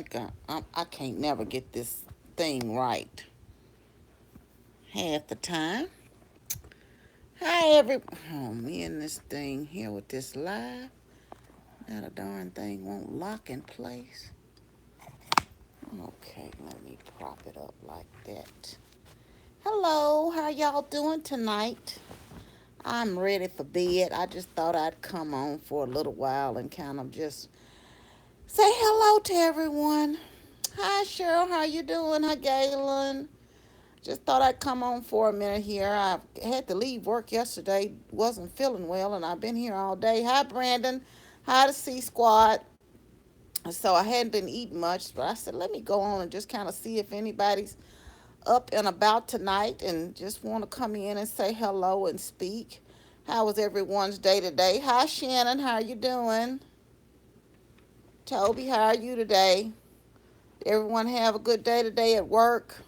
think I can't never get this thing right half the time. Hi, Oh, me and this thing here with this live. That a darn thing won't lock in place. Okay, let me prop it up like that. Hello, how y'all doing tonight? I'm ready for bed. I just thought I'd come on for a little while and kind of just say hello to everyone. Hi, Cheryl. How you doing? Hi, Galen. Just thought I'd come on for a minute here. I had to leave work yesterday. Wasn't feeling well, and I've been here all day. Hi, Brandon. Hi, the C Squad. So I hadn't been eating much, but I said, let me go on and just kind of see if anybody's up and about tonight and just want to come in and say hello and speak. How was everyone's day today? Hi, Shannon. How are you doing? Toby, how are you today? Everyone have a good day today at work?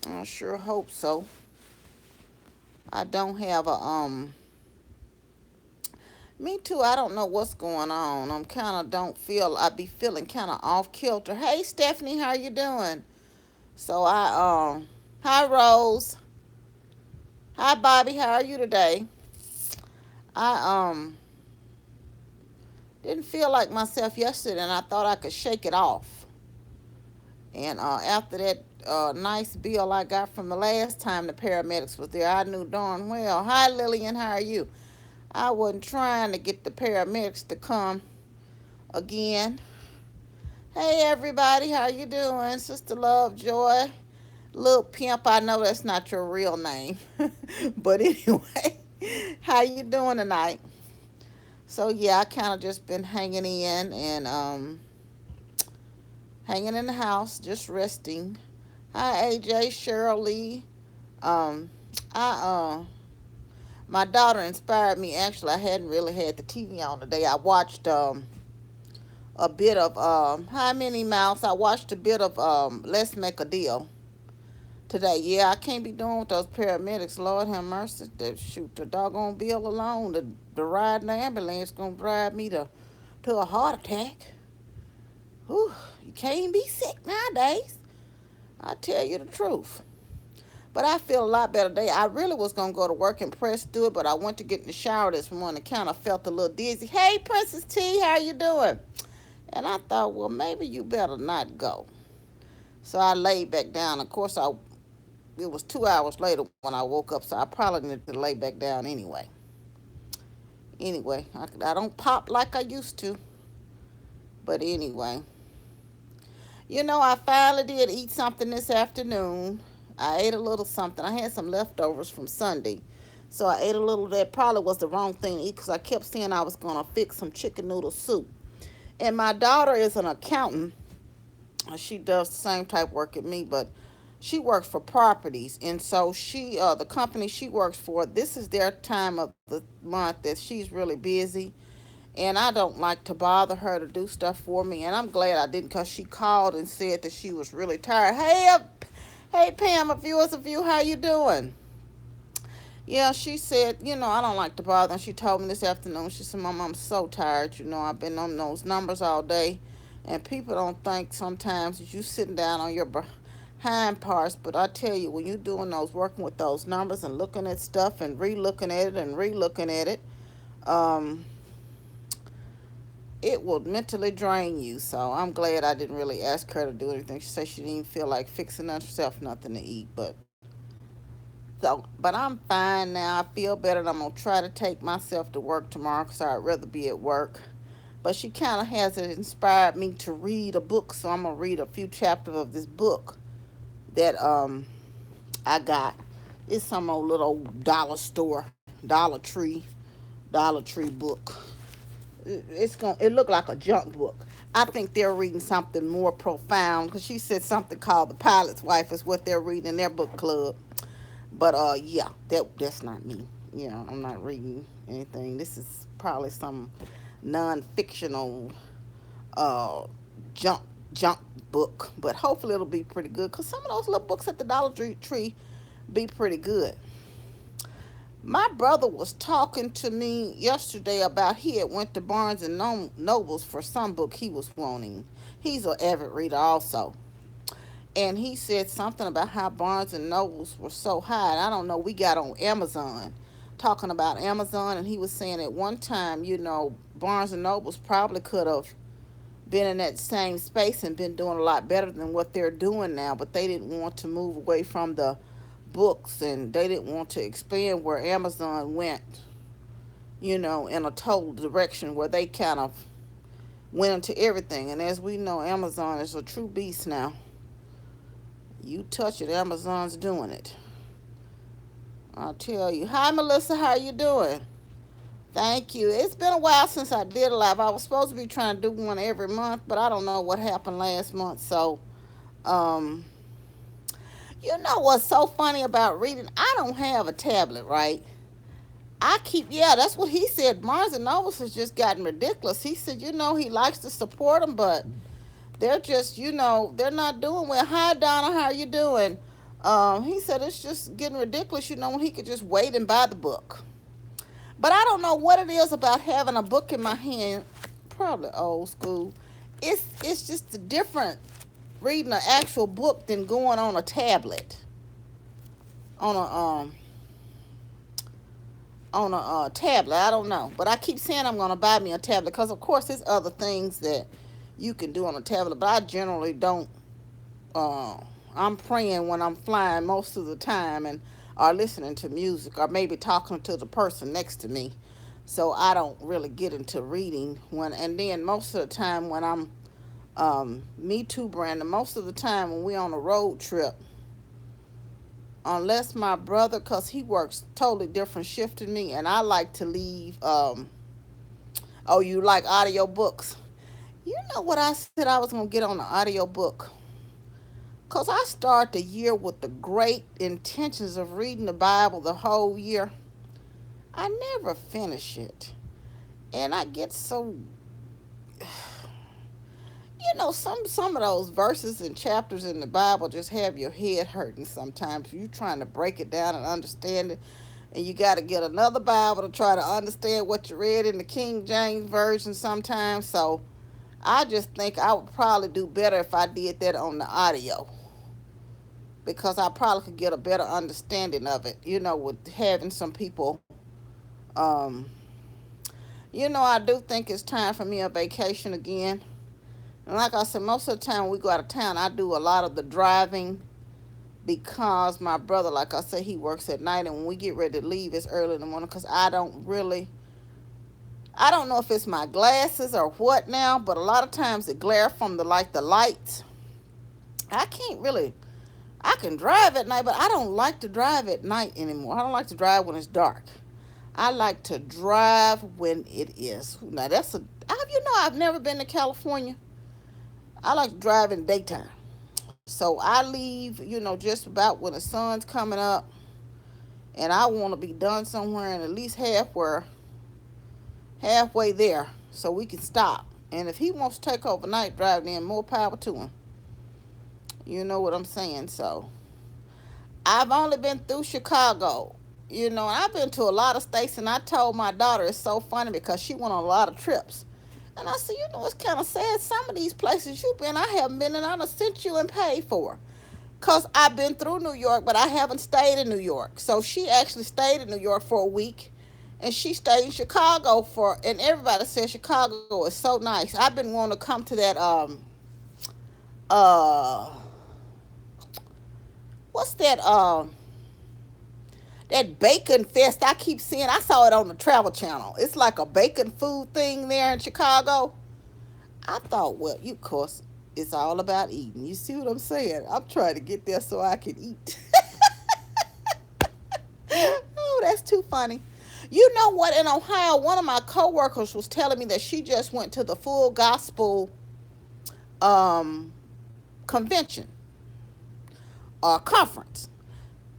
I sure hope so. I don't have a Me too. I don't know what's going on. I'm kind of don't feel. I be feeling kind of off kilter. Hey, Stephanie, how you doing? So hi Rose. Hi Bobby. How are you today? I didn't feel like myself yesterday, and I thought I could shake it off. And after that nice bill I got from the last time the paramedics was there, I knew darn well. Hi Lillian. How are you? I wasn't trying to get the paramedics to come again. Hey everybody, how you doing? Sister Love Joy. Little Pimp, I know that's not your real name. But anyway, how you doing tonight? So yeah, I kind of just been hanging in and hanging in the house, just resting. Hi AJ, Cheryl Lee. Um I My daughter inspired me. Actually, I hadn't really had the TV on today. I watched a bit of Hi Minnie Mouse. I watched a bit of Let's Make a Deal today. Yeah, I can't be doing with those paramedics. Lord have mercy. They shoot the doggone bill alone. The ride in the ambulance gonna drive me to a heart attack. Whew, you can't be sick nowadays. I tell you the truth. But I feel a lot better today. I really was gonna go to work and press through it, but I went to get in the shower this morning. Kind of felt a little dizzy. Hey, Princess T, how you doing? And I thought, well, maybe you better not go. So I laid back down. Of course, it was 2 hours later when I woke up, so I probably needed to lay back down anyway. Anyway, I don't pop like I used to. But anyway, I finally did eat something this afternoon. I ate a little something. I had some leftovers from Sunday. So I ate a little of that. Probably was the wrong thing to eat because I kept saying I was going to fix some chicken noodle soup. And my daughter is an accountant. She does the same type of work as me, but she works for properties. And so the company she works for, this is their time of the month that she's really busy, and I don't like to bother her to do stuff for me. And I'm glad I didn't, because she called and said that she was really tired. Hey Pam, a viewers of you, how you doing? Yeah, she said, I don't like to bother. And she told me this afternoon, she said, Mom, I'm so tired. I've been on those numbers all day. And people don't think sometimes that you sitting down on your behind parts. But I tell you, when you're doing those, working with those numbers and looking at stuff and re-looking at it and re-looking at it, um, it will mentally drain you. So I'm glad I didn't really ask her to do anything. She said she didn't even feel like fixing herself nothing to eat. But I'm fine now. I feel better, and I'm gonna try to take myself to work tomorrow because I'd rather be at work. But she kind of has inspired me to read a book, so I'm gonna read a few chapters of this book that I got. It's some old little dollar store, Dollar Tree book. It looked like a junk book. I think they're reading something more profound, because she said something called The Pilot's Wife is what they're reading in their book club. But yeah, that's not me. I'm not reading anything. This is probably some non-fictional uh junk junk book. But hopefully it'll be pretty good, because some of those little books at the Dollar Tree be pretty good. My brother was talking to me yesterday about he had went to Barnes and Nobles for some book he was wanting. He's an avid reader also. And he said something about how Barnes and Nobles were so high. And I don't know, we got on Amazon talking about Amazon, and he was saying at one time, Barnes and Nobles probably could have been in that same space and been doing a lot better than what they're doing now, but they didn't want to move away from the books, and they didn't want to expand where Amazon went, in a total direction where they kind of went into everything. And as we know, Amazon is a true beast now. You touch it, Amazon's doing it. I'll tell you. Hi, Melissa. How you doing? Thank you. It's been a while since I did a live. I was supposed to be trying to do one every month, but I don't know what happened last month. So, um, what's so funny about reading? I don't have a tablet, right? Yeah, that's what he said. Barnes and Nobles has just gotten ridiculous. He said, he likes to support them, but they're just, they're not doing well. Hi, Donna, how you doing? He said it's just getting ridiculous, when he could just wait and buy the book. But I don't know what it is about having a book in my hand. Probably old school. It's just different reading an actual book than going on a tablet, on a tablet. I don't know, but I keep saying I'm gonna buy me a tablet because, of course, there's other things that you can do on a tablet. But I generally don't. Uh, I'm praying when I'm flying most of the time, and or listening to music, or maybe talking to the person next to me. So I don't really get into reading when. And then most of the time when I'm, me too, Brandon. Most of the time when we're on a road trip, unless my brother, cause he works totally different shift than me, and I like to leave. Oh, you like audio books? You know what I said I was gonna get on the audio book? Cause I start the year with the great intentions of reading the Bible the whole year. I never finish it, and I get so some of those verses and chapters in the Bible just have your head hurting sometimes. You trying to break it down and understand it, and you got to get another Bible to try to understand what you read in the King James version sometimes. So I just think I would probably do better if I did that on the audio, because I probably could get a better understanding of it. With having some people. Um, I do think it's time for me a vacation again. And like I said, most of the time when we go out of town, I do a lot of the driving because my brother, like I said, he works at night, and when we get ready to leave, it's early in the morning because I don't know if it's my glasses or what now, but a lot of times the glare from the lights, I can't really, I can drive at night, but I don't like to drive at night anymore. I don't like to drive when it's dark. I like to drive when it is. Now I've never been to California. I like to drive in the daytime. So I leave, just about when the sun's coming up, and I want to be done somewhere and at least halfway there, so we can stop. And if he wants to take overnight drive, then more power to him. You know what I'm saying? So I've only been through Chicago. And I've been to a lot of states, and I told my daughter it's so funny because she went on a lot of trips. And I said, it's kind of sad. Some of these places you've been, I haven't been, and I done sent you and paid for. Because I've been through New York, but I haven't stayed in New York. So she actually stayed in New York for a week, and she stayed in Chicago and everybody says Chicago is so nice. I've been wanting to come to that, uh, what's that bacon fest I keep seeing. I saw it on the Travel Channel. It's like a bacon food thing there in Chicago. I thought, well, of course, it's all about eating. You see what I'm saying? I'm trying to get there so I can eat. Oh, that's too funny. You know what? In Ohio, one of my coworkers was telling me that she just went to the Full Gospel um, convention or conference.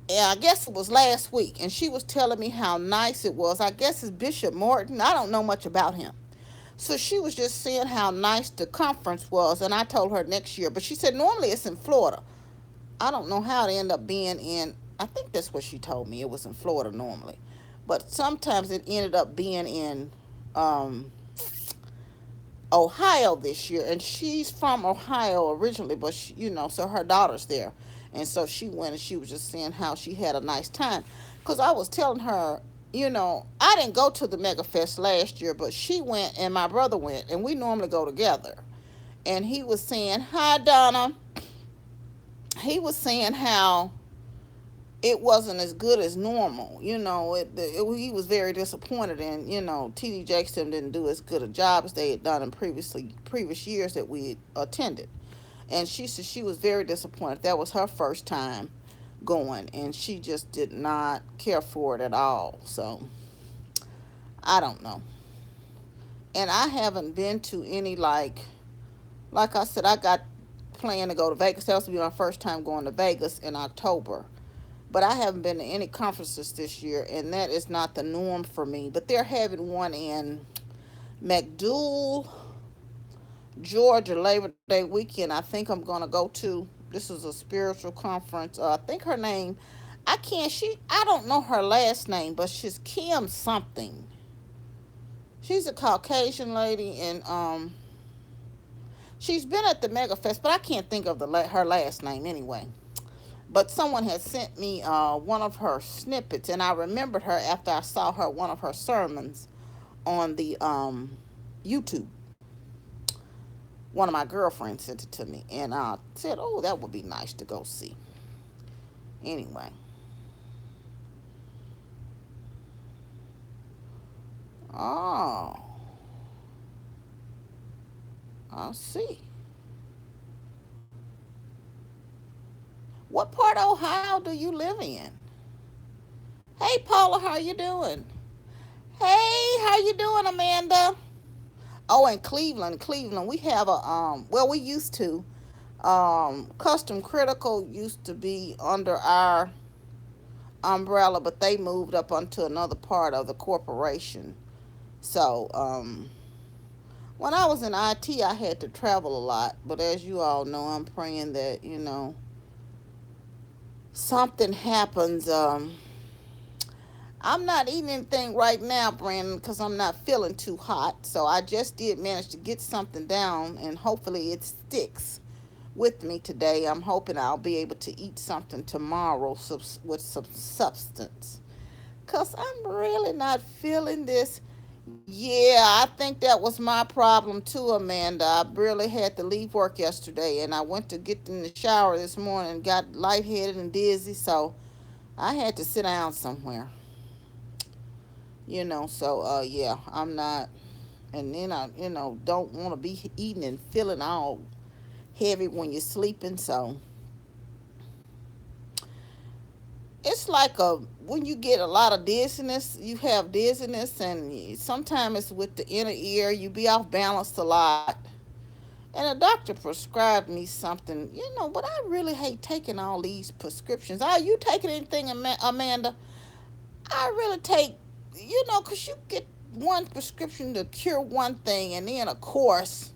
Yeah, I guess it was last week, and she was telling me how nice it was. I guess it's Bishop Morton. I don't know much about him. So she was just saying how nice the conference was, and I told her next year. But she said normally it's in Florida. I don't know how it ended up being in. I think that's what she told me. It was in Florida normally. but sometimes it ended up being in um, Ohio this year, and she's from Ohio originally, but so her daughter's there, and so she went and she was just saying how she had a nice time. Cause I was telling her, I didn't go to the Mega Fest last year, but she went and my brother went, and we normally go together. And he was saying, "Hi, Donna." He was saying how it wasn't as good as normal. He was very disappointed, and TD Jakes didn't do as good a job as they had done in previous years that we attended. And she said she was very disappointed. That was her first time going, and she just did not care for it at all. So I don't know. And I haven't been to any like I said, I got planned to go to Vegas. That was to be my first time going to Vegas in October. But I haven't been to any conferences this year, and that is not the norm for me. But they're having one in McDougall, Georgia, Labor Day weekend. I think I'm gonna go to. This is a spiritual conference. I think her name, I don't know her last name, but she's Kim something. She's a Caucasian lady, and she's been at the Mega Fest, but I can't think of her last name anyway. But someone had sent me one of her snippets, and I remembered her after I saw her one of her sermons on the YouTube. One of my girlfriends sent it to me, and I said, "Oh, that would be nice to go see." Anyway, oh, I see. What part of Ohio do you live in? Hey, Paula, how you doing? Hey, how you doing, Amanda? Oh, in Cleveland, we have we used to. Custom Critical used to be under our umbrella, but they moved up onto another part of the corporation. So, when I was in IT, I had to travel a lot. But as you all know, I'm praying that, something happens. I'm not eating anything right now, Brandon, because I'm not feeling too hot. So I just did manage to get something down, and hopefully it sticks with me today. I'm hoping I'll be able to eat something tomorrow with some substance. Because I'm really not feeling this. Yeah, I think that was my problem too, Amanda. I really had to leave work yesterday, and I went to get in the shower this morning and got lightheaded and dizzy, so I had to sit down somewhere. So yeah, I'm not, and then I don't want to be eating and feeling all heavy when you're sleeping. So it's like when you get a lot of dizziness, you have dizziness, and sometimes it's with the inner ear. You be off balance a lot. And a doctor prescribed me something, but I really hate taking all these prescriptions. Are you taking anything, Amanda? I really take, 'cause you get one prescription to cure one thing, and then, of course,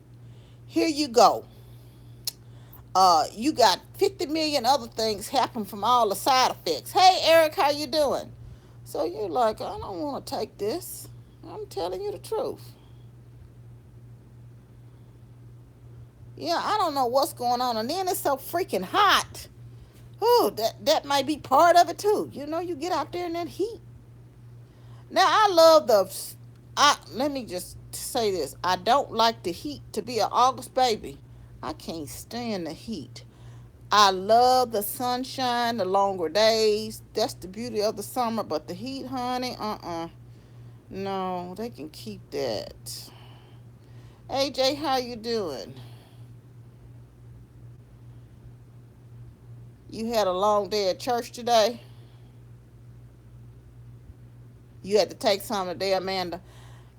here you go. You got 50 million other things happen from all the side effects. Hey, Eric, how you doing? So you're like, I don't want to take this. I'm telling you the truth. Yeah, I don't know what's going on. And then it's so freaking hot. Ooh, that might be part of it too. You get out there in that heat. Now I love let me just say this. I don't like the heat. To be an August baby, I can't stand the heat. I love the sunshine, the longer days. That's the beauty of the summer. But the heat, honey, no, they can keep that. AJ, how you doing? You had a long day at church today? You had to take some today, Amanda?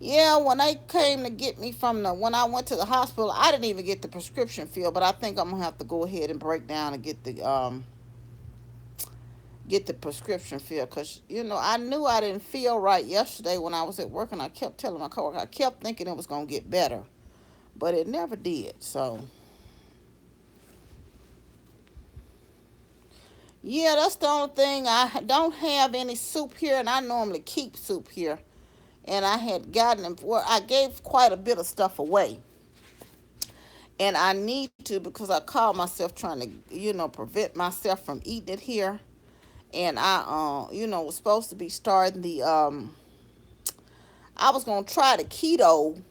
Yeah, when they came to get me when I went to the hospital, I didn't even get the prescription filled, but I think I'm gonna have to go ahead and break down and get the prescription filled, because I knew I didn't feel right yesterday when I was at work, and I kept telling my coworker, I kept thinking it was gonna get better, but it never did. So Yeah, that's the only thing. I don't have any soup here, and I normally keep soup here. And I had gotten them. Well, I gave quite a bit of stuff away, and I need to because I called myself trying to, prevent myself from eating it here. And I was supposed to be starting the. I was gonna try the keto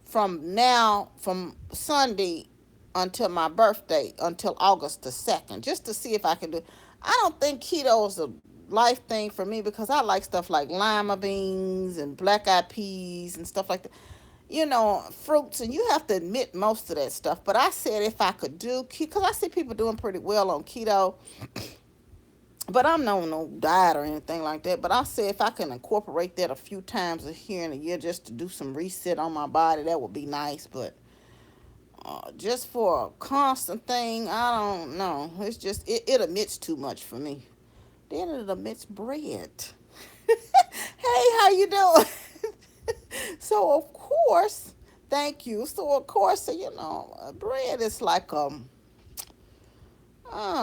from Sunday until my birthday, until August the 2nd, just to see if I can do. I don't think keto is a life thing for me because I like stuff like lima beans and black eyed peas and stuff like that. Fruits, and you have to admit most of that stuff. But I said if I could do, because I see people doing pretty well on keto, but I'm no diet or anything like that. But I said if I can incorporate that a few times a here in a year just to do some reset on my body, that would be nice. But just for a constant thing, I don't know. It's just it admits too much for me. Then it admits bread. Hey, how you doing? So of course, thank you. So of course, bread is like I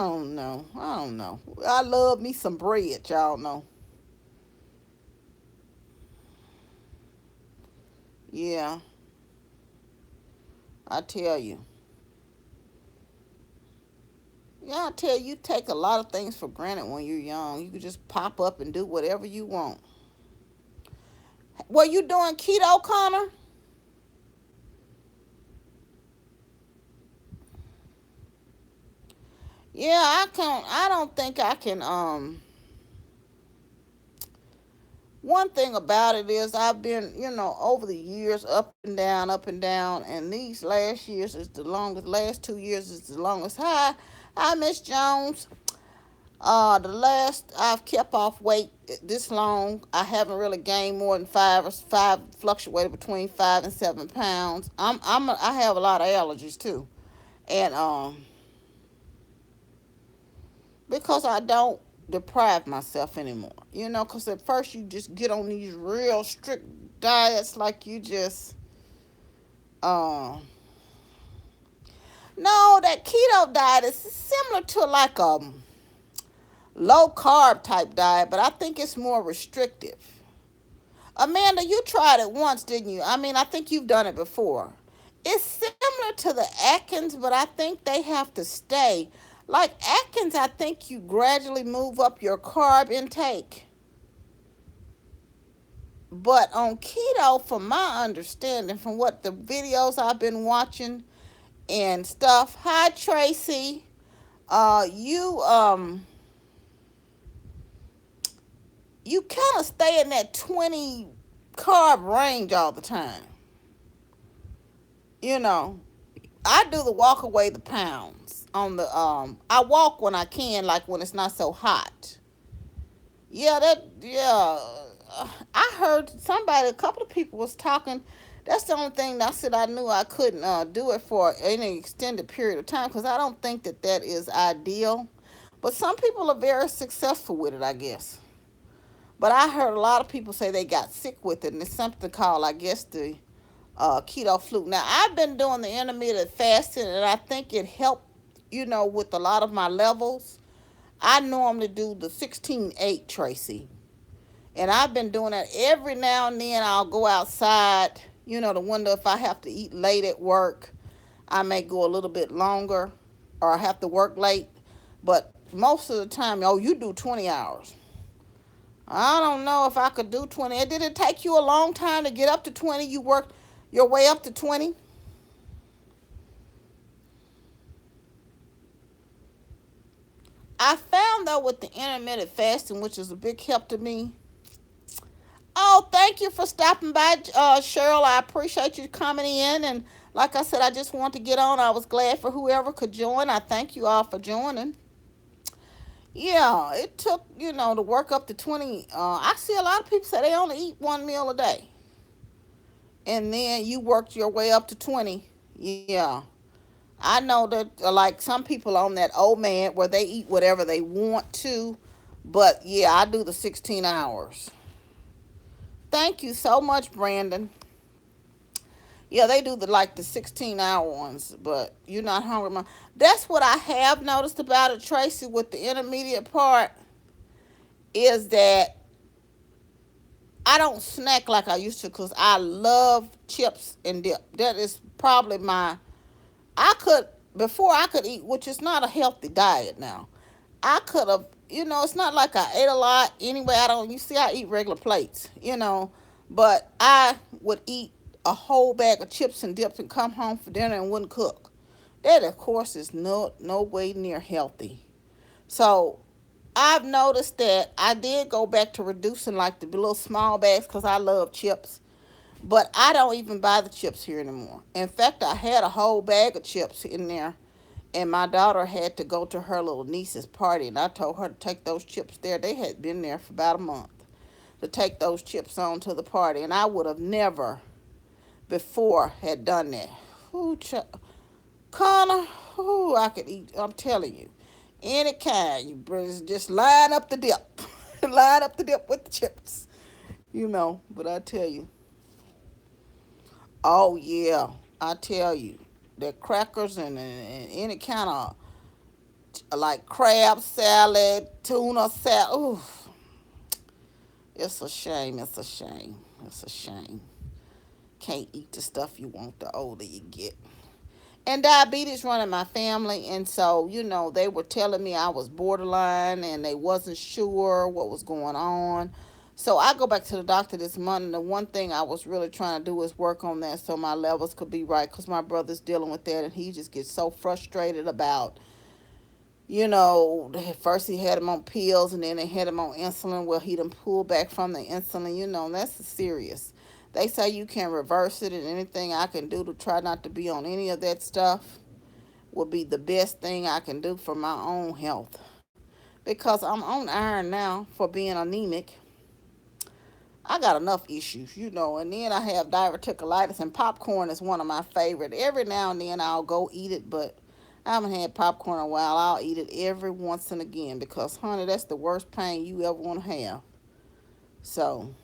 don't know. I don't know. I love me some bread, y'all know. Yeah, I tell you. Yeah, I tell you, you take a lot of things for granted when you're young. You can just pop up and do whatever you want. Were you doing keto, Connor? Yeah, I can. I don't think I can. One thing about it is I've been, over the years, up and down, and these last years is the longest. Last 2 years is the longest. Hi, Miss Jones. The last I've kept off weight this long, I haven't really gained more than five, fluctuated between 5 and 7 pounds. I have a lot of allergies too, and because I don't deprive myself anymore. Because at first you just get on these real strict diets, like you just uh no, that keto diet is similar to like a low carb type diet, but I think it's more restrictive. Amanda, you tried it once, didn't you? I mean, I think you've done it before. It's similar to the Atkins, but I think they have to stay. Like Atkins, I think you gradually move up your carb intake. But on keto, from my understanding, from what the videos I've been watching and stuff, hi Tracy, you kind of stay in that 20 carb range all the time. You know, I do the walk away the pounds on the I walk when I can, like when it's not so hot. Yeah. I heard somebody, a couple of people was talking. That's the only thing I said I knew I couldn't do it for any extended period of time because I don't think that that is ideal. But some people are very successful with it, I guess. But I heard a lot of people say they got sick with it, and it's something called, I guess, the keto flu. Now, I've been doing the intermittent fasting, and I think it helped, with a lot of my levels. I normally do the 16-8, Tracy. And I've been doing that every now and then. I'll go outside, the window if I have to eat late at work. I may go a little bit longer or I have to work late. But most of the time, oh, you do 20 hours. I don't know if I could do 20. Did it take you a long time to get up to 20? You worked your way up to 20? I found though with the intermittent fasting, which is a big help to me. Oh, thank you for stopping by, Cheryl. I appreciate you coming in. And like I said, I just want to get on. I was glad for whoever could join. I thank you all for joining. Yeah, it took, to work up to 20. I see a lot of people say they only eat one meal a day. And then you worked your way up to 20. Yeah. I know that, like some people on that old man where they eat whatever they want to. But yeah, I do the 16 hours. Thank you so much, Brandon. Yeah, they do the like the 16-hour ones, but you're not hungry. That's what I have noticed about it, Tracy. With the intermediate part, is that I don't snack like I used to because I love chips and dip. That is probably my. I could before I could eat, which is not a healthy diet now. I could have, it's not like I ate a lot anyway. I don't. You see, I eat regular plates, but I would eat a whole bag of chips and dips and come home for dinner and wouldn't cook. That, of course, is no way near healthy. So I've noticed that I did go back to reducing like the little small bags because I love chips. But I don't even buy the chips here anymore. In fact, I had a whole bag of chips in there, and my daughter had to go to her little niece's party, and I told her to take those chips there. They had been there for about a month to take those chips on to the party, and I would have never before had done that. Ooh, Connor, ooh, I could eat. I'm telling you, any kind. You just line up the dip, line up the dip with the chips. But I tell you, oh yeah, I tell you, the crackers and any kind of like crab salad, tuna salad. Ooh, it's a shame. It's a shame. It's a shame. Can't eat the stuff you want the older you get. And diabetes running my family, and so they were telling me I was borderline, and they wasn't sure what was going on. So I go back to the doctor this month, and the one thing I was really trying to do is work on that so my levels could be right, because my brother's dealing with that, and he just gets so frustrated about, at first he had him on pills, and then they had him on insulin. Well, he done pulled back from the insulin, and that's serious. They say you can reverse it, and anything I can do to try not to be on any of that stuff would be the best thing I can do for my own health. Because I'm on iron now for being anemic. I got enough issues, and then I have diverticulitis, and popcorn is one of my favorite. Every now and then I'll go eat it, but I haven't had popcorn in a while. I'll eat it every once and again because, honey, that's the worst pain you ever want to have. So,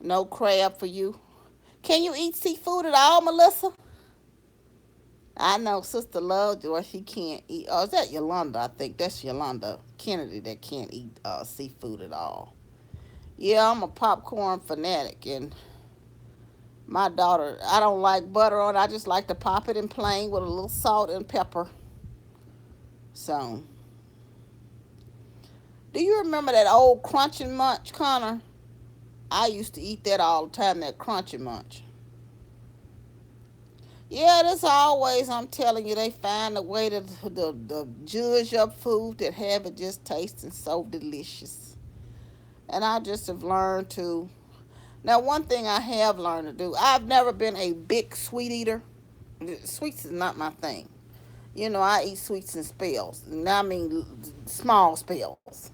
no crab for you. Can you eat seafood at all, Melissa? I know Sister Lovejoy, she can't eat. Oh, is that Yolanda? I think that's Yolanda Kennedy that can't eat seafood at all. Yeah, I'm a popcorn fanatic, and my daughter, I don't like butter on it. I just like to pop it in plain with a little salt and pepper. So, do you remember that old Crunching Munch, Connor? I used to eat that all the time, that Crunching Munch. Yeah, that's always, I'm telling you, they find a way to judge up food that have it just tasting so delicious. And I just have learned to. Now, one thing I have learned to do, I've never been a big sweet eater. Sweets is not my thing. I eat sweets in spells. And I mean small spells.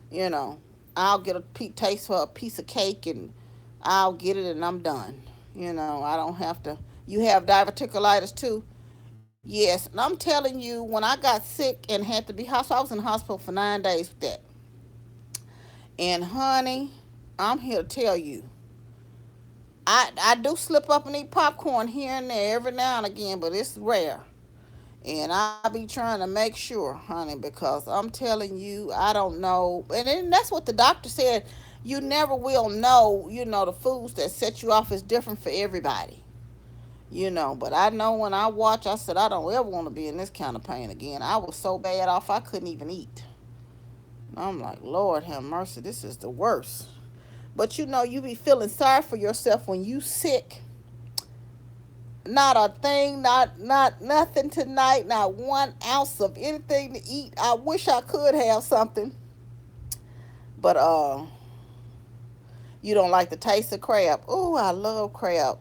You know, I'll get a taste for a piece of cake and I'll get it and I'm done. I don't have to. You have diverticulitis too? Yes. And I'm telling you, when I got sick and had to be hospital, I was in the hospital for 9 days with that. And honey, I'm here to tell you, I do slip up and eat popcorn here and there every now and again, but it's rare. And I be trying to make sure, honey, because I'm telling you, I don't know. And then that's what the doctor said. You never will know, the foods that set you off is different for everybody. But I know when I watch, I said, I don't ever want to be in this kind of pain again. I was so bad off, I couldn't even eat. I'm like, Lord have mercy, this is the worst. But you be feeling sorry for yourself when you sick. Not a thing, not nothing tonight, not 1 ounce of anything to eat. I wish I could have something. But you don't like the taste of crab. Oh, I love crab.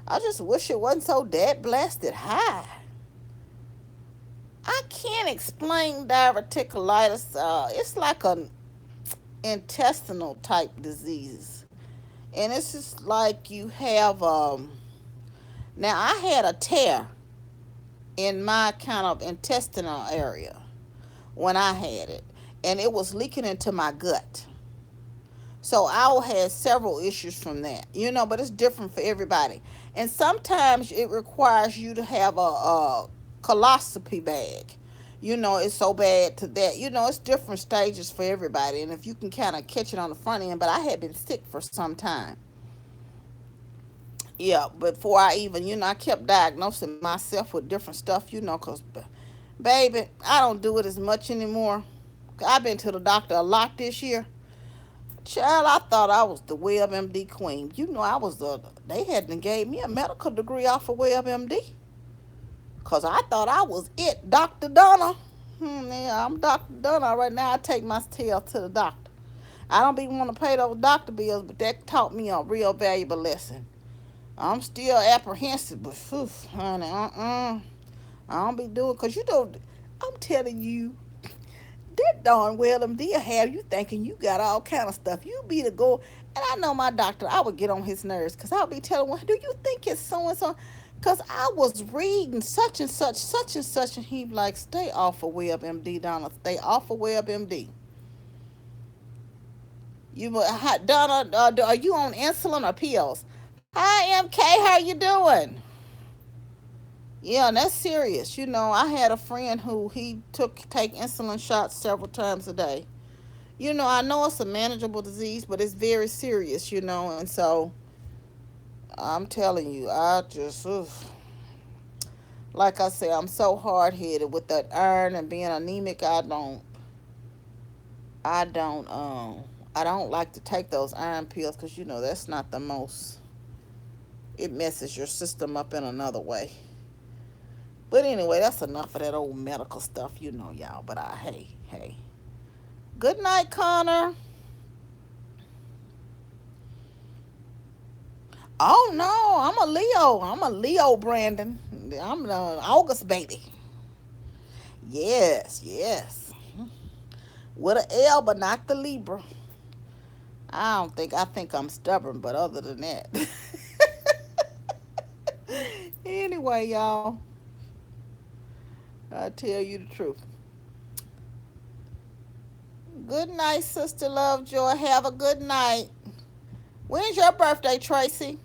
I just wish it wasn't so dead blasted high. I can't explain diverticulitis. It's like an intestinal type disease. And it's just like you have now I had a tear in my kind of intestinal area when I had it, and it was leaking into my gut. So I had several issues from that, but it's different for everybody. And sometimes it requires you to have a coloscopy bag. It's so bad to that. It's different stages for everybody. And if you can kind of catch it on the front end, but I had been sick for some time. Yeah, before I even, I kept diagnosing myself with different stuff, because, baby, I don't do it as much anymore. I've been to the doctor a lot this year. Child, I thought I was the WebMD queen. I was they hadn't gave me a medical degree off of WebMD. Because I thought I was it, Dr. Donna. Yeah, I'm Dr. Donna right now. I take my tail to the doctor. I don't be want to pay those doctor bills, but that taught me a real valuable lesson. I'm still apprehensive, but phew, honey, I don't be doing, because I'm telling you, that darn well them deal have you thinking you got all kind of stuff. You be the go, and I know my doctor, I would get on his nerves, because I'll be telling him, do you think it's so and so? Because I was reading such and such, and he like, stay off of WebMD, Donna, stay off of WebMD. Donna, are you on insulin or pills? Hi, MK, how you doing? Yeah, and that's serious. I had a friend who he take insulin shots several times a day. I know it's a manageable disease, but it's very serious, and so I'm telling you, I just, like I said, I'm so hard headed with that iron and being anemic. I don't, I don't like to take those iron pills, because that's not the most. It messes your system up in another way. But anyway, that's enough of that old medical stuff, y'all. But hey. Good night, Connor. Oh no, I'm a Leo. I'm a Leo, Brandon. I'm an August baby. Yes. With an L, but not the Libra. I don't think. I think I'm stubborn, but other than that. Anyway, y'all, I tell you the truth. Good night, Sister Lovejoy. Have a good night. When's your birthday, Tracy?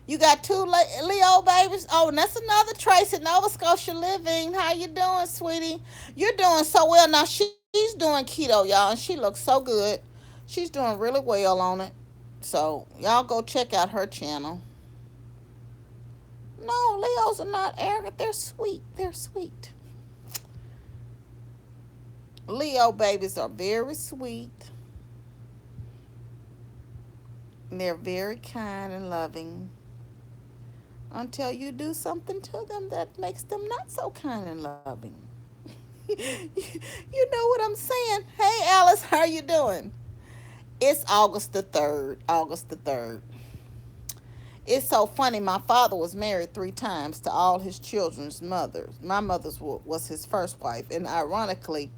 You got two Leo babies. Oh, and that's another Tracy, Nova Scotia living. How you doing, sweetie? You're doing so well now. She's doing keto, y'all, and she looks so good. She's doing really well on it. So y'all go check out her channel. No, Leos are not arrogant. They're sweet. They're sweet. Leo babies are very sweet. They're very kind and loving until you do something to them that makes them not so kind and loving. You know what I'm saying? Hey, Alice, how are you doing? It's August the 3rd. August the 3rd. It's so funny. My father was married 3 times to all his children's mothers. My mother's was his first wife. And ironically,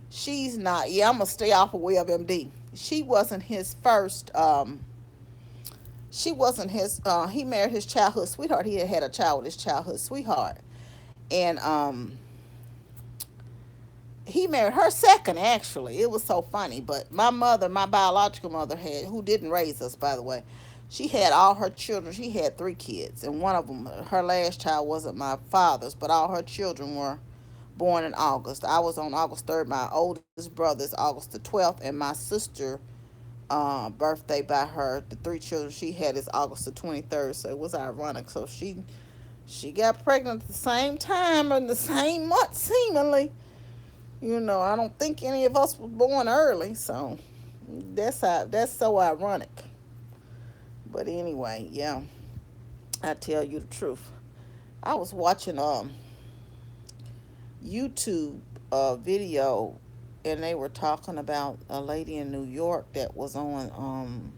she's not. Yeah, I'm going to stay off of WebMD. She wasn't his first. She wasn't his. He married his childhood sweetheart. He had a child with his childhood sweetheart. And he married her second, actually. It was so funny. But my mother, my biological mother, who didn't raise us, by the way, she had all her children. She had 3 kids, and one of them, her last child, wasn't my father's, but all her children were born in August. I was on August 3rd. My oldest brother is August the 12th, and my sister, birthday by her, the 3 children she had is August the 23rd. So it was ironic. So she got pregnant at the same time in the same month, seemingly. I don't think any of us was born early, so that's so ironic. But anyway, yeah, I tell you the truth. I was watching YouTube video, and they were talking about a lady in New York that was on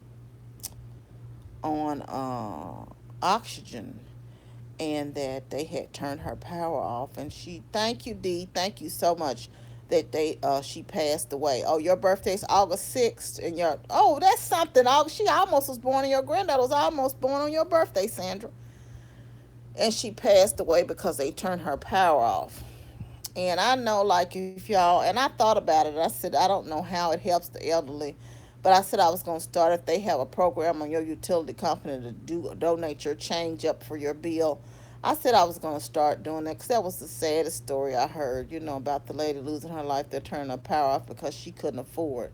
oxygen, and that they had turned her power off. And thank you, Dee, thank you so much, that she passed away. Oh, your birthday's August 6th, and that's something. She almost was born, and your granddaughter was almost born on your birthday, Sandra. And she passed away because they turned her power off. And I know, like, if y'all, and I thought about it, I said, I don't know how it helps the elderly, But I said I was going to start if they have a program on your utility company to do donate your change up for your bill. I said I was going to start doing that because that was the saddest story I heard, about the lady losing her life. They're turning her power off because she couldn't afford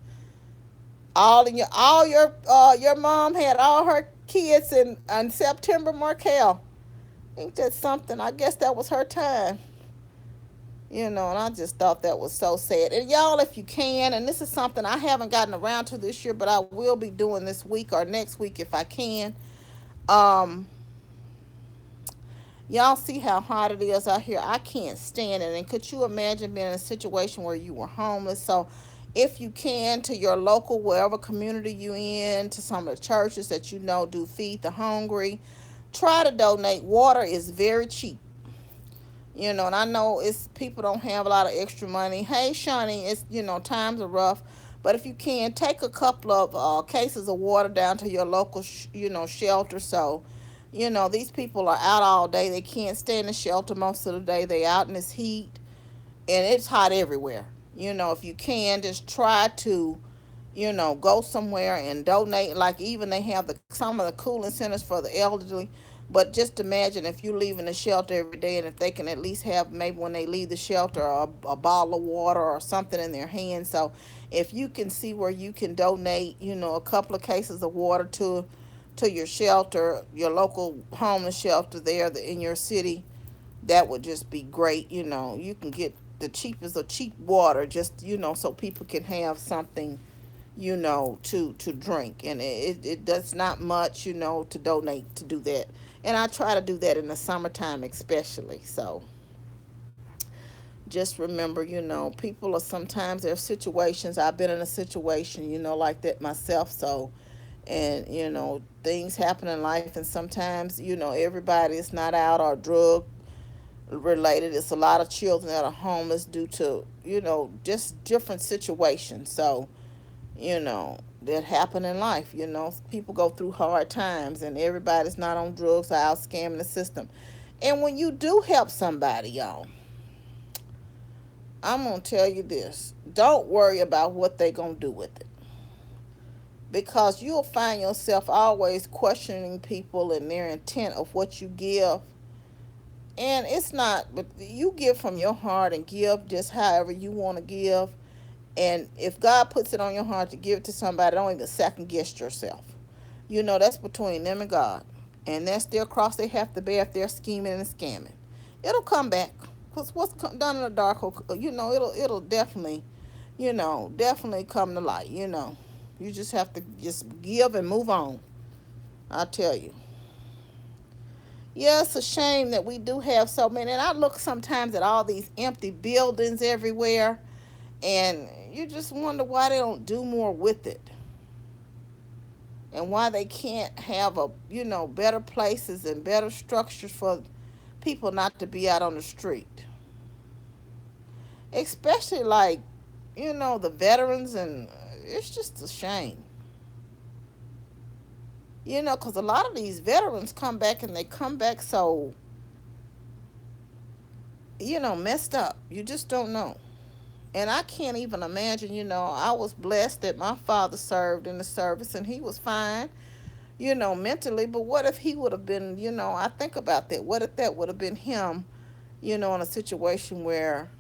all your mom had all her kids in September. Markel, ain't that something? I guess that was her time. And I just thought that was so sad. And y'all, if you can, and this is something I haven't gotten around to this year, but I will be doing this week or next week if I can. Um, y'all see how hot it is out here. I can't stand it. And could you imagine being in a situation where you were homeless? So, if you can, to your local, wherever community you in, to some of the churches that do feed the hungry, try to donate. Water is very cheap. And I know it's people don't have a lot of extra money. Hey, Shawnee, it's times are rough, but if you can, take a couple of cases of water down to your local shelter. So, these people are out all day. They can't stay in the shelter most of the day. They out in this heat, and it's hot everywhere. If you can, just try to go somewhere and donate. Like, even they have some of the cooling centers for the elderly. But just imagine if you leave in the shelter every day, and if they can at least have, maybe when they leave the shelter, a bottle of water or something in their hand. So if you can see where you can donate, a couple of cases of water to your shelter, your local homeless shelter there in your city, that would just be great. You can get the cheapest of cheap water, just so people can have something to drink. And it does not much, to donate to do that. And I try to do that in the summertime, especially. So just remember, people are sometimes, there are situations. I've been in a situation, like that myself. So, and, things happen in life. And sometimes, everybody is not out or drug related. It's a lot of children that are homeless due to, just different situations. So, that happen in life. People go through hard times, and everybody's not on drugs or out scamming the system. And when you do help somebody, y'all, I'm gonna tell you this: don't worry about what they gonna do with it, because you'll find yourself always questioning people and their intent of what you give. And it's not, but you give from your heart and give just however you want to give. And if God puts it on your heart to give it to somebody, don't even second guess yourself. That's between them and God. And that's their cross they have to bear if they're scheming and scamming. It'll come back. Because what's done in the dark, it'll definitely, definitely come to light. You just have to just give and move on. I tell you. Yeah, it's a shame that we do have so many. And I look sometimes at all these empty buildings everywhere, and you just wonder why they don't do more with it, and why they can't have better places and better structures for people not to be out on the street, especially like the veterans. And it's just a shame, because a lot of these veterans come back, and they come back so messed up. You just don't know. And I can't even imagine. I was blessed that my father served in the service, and he was fine, mentally. But what if he would have been, I think about that. What if that would have been him, in a situation where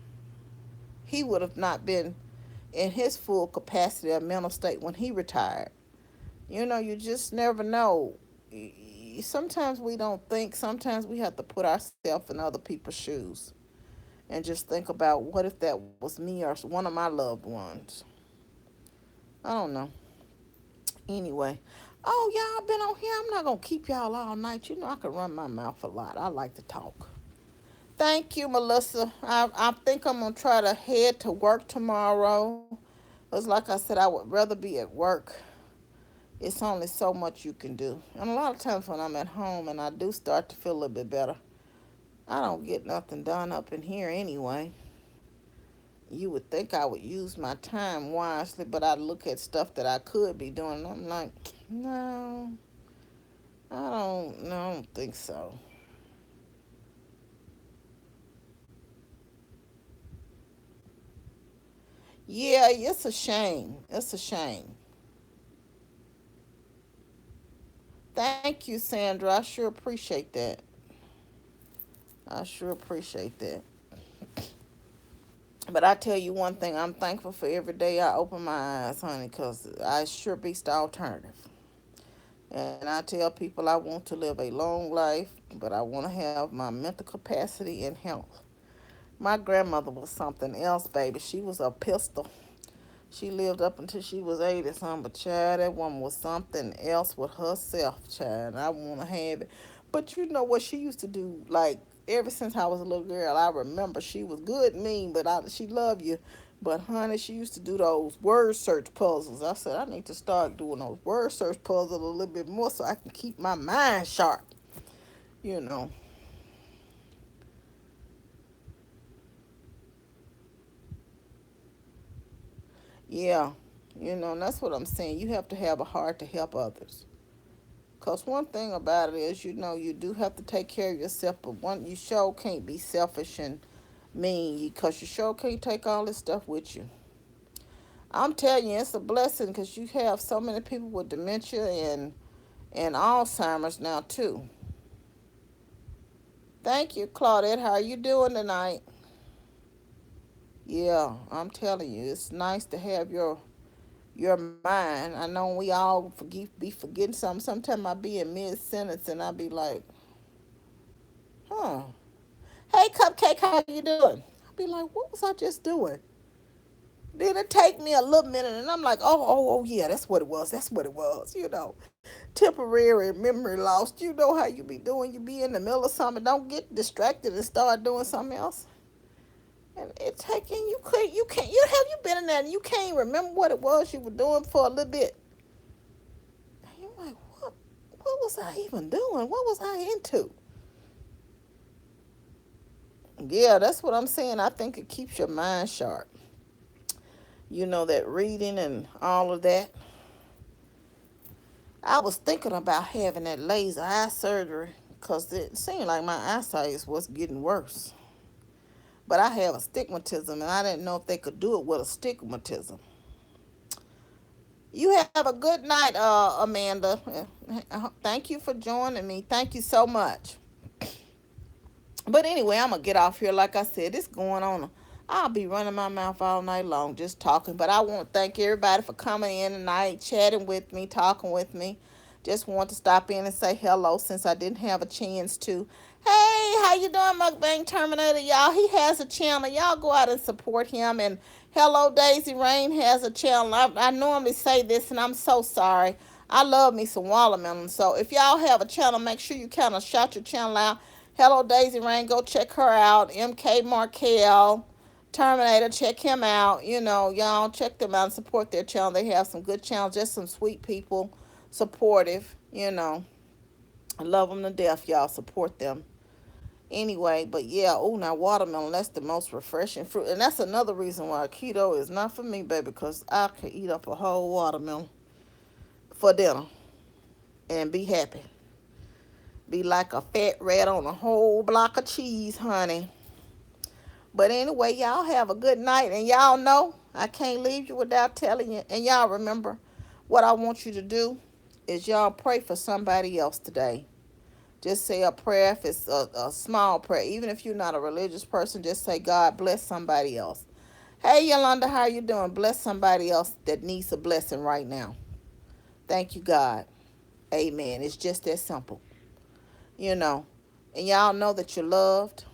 he would have not been in his full capacity of mental state when he retired? You just never know. Sometimes we don't think, sometimes we have to put ourselves in other people's shoes and just think about, what if that was me or one of my loved ones? I don't know. Anyway, oh, y'all been on here. I'm not going to keep y'all all night. I can run my mouth a lot. I like to talk. Thank you, Melissa. I think I'm going to try to head to work tomorrow. Because, like I said, I would rather be at work. It's only so much you can do. And a lot of times when I'm at home and I do start to feel a little bit better, I don't get nothing done up in here anyway. You would think I would use my time wisely, but I look at stuff that I could be doing, and I'm like, no, I don't think so. Yeah, it's a shame. It's a shame. Thank you, Sandra. I sure appreciate that. I sure appreciate that. But I tell you one thing, I'm thankful for every day I open my eyes, honey, because I sure beats the alternative. And I tell people I want to live a long life, but I want to have my mental capacity and health. My grandmother was something else, baby. She was a pistol. She lived up until she was 80 something, but child, that woman was something else with herself, child. I want to have it. But you know what she used to do? Like, ever since I was a little girl, I remember she was good and mean, but she loved you. But, honey, she used to do those word search puzzles. I said, I need to start doing those word search puzzles a little bit more so I can keep my mind sharp, you know. Yeah, and that's what I'm saying. You have to have a heart to help others. Because one thing about it is, you do have to take care of yourself, but you sure can't be selfish and mean because you sure can't take all this stuff with you. I'm telling you, it's a blessing because you have so many people with dementia and Alzheimer's now, too. Thank you, Claudette. How are you doing tonight? Yeah, I'm telling you, it's nice to have your mind. I know we all be forgetting something. Sometimes I be in mid sentence and I be like, huh. Hey, Cupcake, how you doing? I'll be like, what was I just doing? Then it take me a little minute, and I'm like, oh, yeah, that's what it was. That's what it was. Temporary memory loss. You know how you be doing. You be in the middle of something. Don't get distracted and start doing something else. And it taking you can't you have you been in that and you can't remember what it was you were doing for a little bit. And you're like, what was I even doing? What was I into? Yeah, that's what I'm saying. I think it keeps your mind sharp. That reading and all of that. I was thinking about having that laser eye surgery because it seemed like my eyesight was getting worse. But I have astigmatism, and I didn't know if they could do it with astigmatism. You have a good night, Amanda. Thank you for joining me. Thank you so much. But anyway, I'm gonna get off here. Like I said, it's going on. I'll be running my mouth all night long just talking. But I want to thank everybody for coming in tonight, chatting with me, talking with me. Just want to stop in and say hello since I didn't have a chance to. Hey, how you doing, Mukbang Terminator? Y'all, he has a channel. Y'all go out and support him. And Hello Daisy Rain has a channel. I normally say this, and I'm so sorry. I love me some watermelon. So if y'all have a channel, make sure you kind of shout your channel out. Hello Daisy Rain, go check her out. MK Markel, Terminator, check him out. Y'all check them out and support their channel. They have some good channels, just some sweet people, supportive. I love them to death, y'all. Support them. Anyway, but yeah, oh, now watermelon, that's the most refreshing fruit. And that's another reason why keto is not for me, baby, because I could eat up a whole watermelon for dinner and be happy. Be like a fat rat on a whole block of cheese, honey. But anyway, y'all have a good night. And y'all know I can't leave you without telling you. And y'all remember what I want you to do is y'all pray for somebody else today. Just say a prayer if it's a small prayer. Even if you're not a religious person, just say, God bless somebody else. Hey, Yolanda, how you doing? Bless somebody else that needs a blessing right now. Thank you, God. Amen. It's just that simple. You know. And y'all know that you're loved.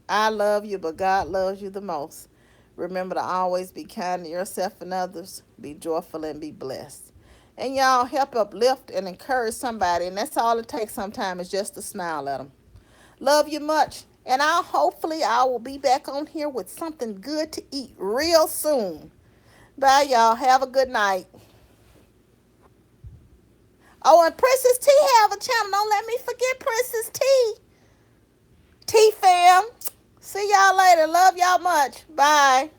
I love you, but God loves you the most. Remember to always be kind to yourself and others. Be joyful and be blessed. And y'all help uplift and encourage somebody. And that's all it takes sometimes is just to smile at them. Love you much. And I will be back on here with something good to eat real soon. Bye, y'all. Have a good night. Oh, and Princess T have a channel. Don't let me forget Princess T. T fam. See y'all later. Love y'all much. Bye.